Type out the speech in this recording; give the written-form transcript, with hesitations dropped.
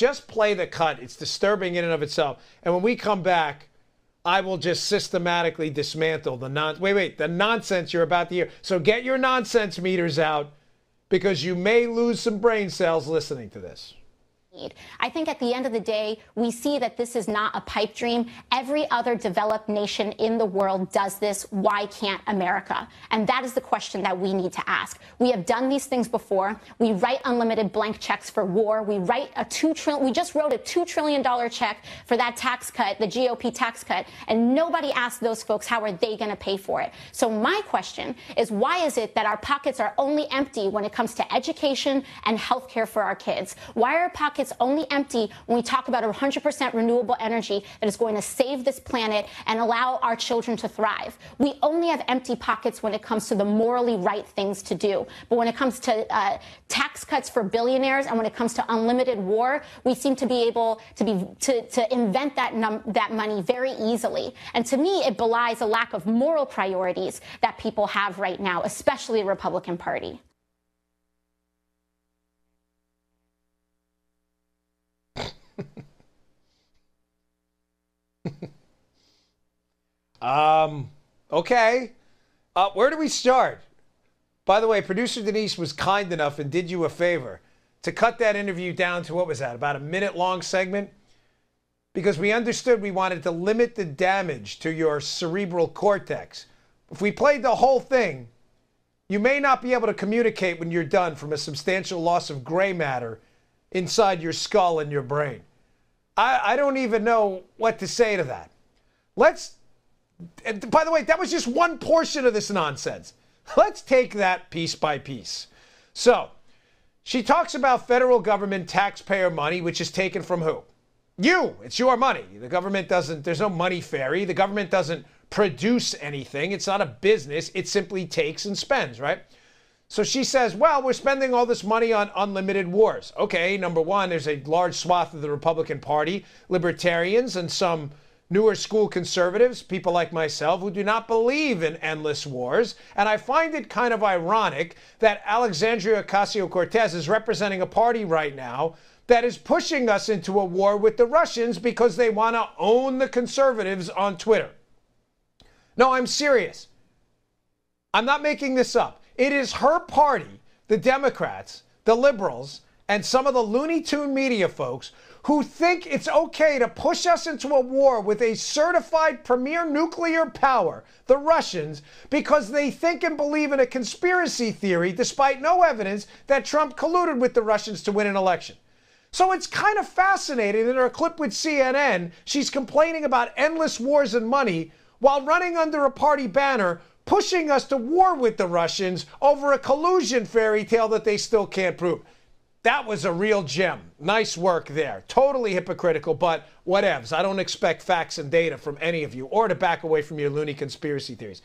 Just play the cut. It's disturbing in and of itself. And when we come back, I will just systematically dismantle the the nonsense you're about to hear. So get your nonsense meters out, because you may lose some brain cells listening to this. I think at the end of the day, we see that this is not a pipe dream. Every other developed nation in the world does this. Why can't America? And that is the question that we need to ask. We have done these things before. We write unlimited blank checks for war. We just wrote a $2 trillion check for that tax cut, the GOP tax cut, and nobody asked those folks how are they going to pay for it. So my question is, why is it that our pockets are only empty when it comes to education and health care for our kids? Why are our pockets only empty when we talk about 100% renewable energy that is going to save this planet and allow our children to thrive? We only have empty pockets when it comes to the morally right things to do. But when it comes to tax cuts for billionaires and when it comes to unlimited war, we seem to be able to invent that money very easily. And to me, it belies a lack of moral priorities that people have right now, especially the Republican Party. Okay. Where do we start? By the way, producer Denise was kind enough and did you a favor to cut that interview down to, what was that, about a minute-long segment? Because we understood we wanted to limit the damage to your cerebral cortex. If we played the whole thing, you may not be able to communicate when you're done from a substantial loss of gray matter inside your skull and your brain. I don't even know what to say to that. And by the way, that was just one portion of this nonsense. Let's take that piece by piece. So, she talks about federal government taxpayer money, which is taken from who? You. It's your money. The government doesn't, there's no money fairy. The government doesn't produce anything. It's not a business. It simply takes and spends, right? So she says, well, we're spending all this money on unlimited wars. Okay, number one, there's a large swath of the Republican Party, libertarians, and some newer school conservatives, people like myself, who do not believe in endless wars. And I find it kind of ironic that Alexandria Ocasio-Cortez is representing a party right now that is pushing us into a war with the Russians because they want to own the conservatives on Twitter. No, I'm serious. I'm not making this up. It is her party, the Democrats, the liberals, and some of the Looney Tune media folks who think it's okay to push us into a war with a certified premier nuclear power, the Russians, because they think and believe in a conspiracy theory despite no evidence that Trump colluded with the Russians to win an election. So it's kind of fascinating that in her clip with CNN, she's complaining about endless wars and money while running under a party banner pushing us to war with the Russians over a collusion fairy tale that they still can't prove. That was a real gem. Nice work there. Totally hypocritical, but whatevs. I don't expect facts and data from any of you or to back away from your loony conspiracy theories.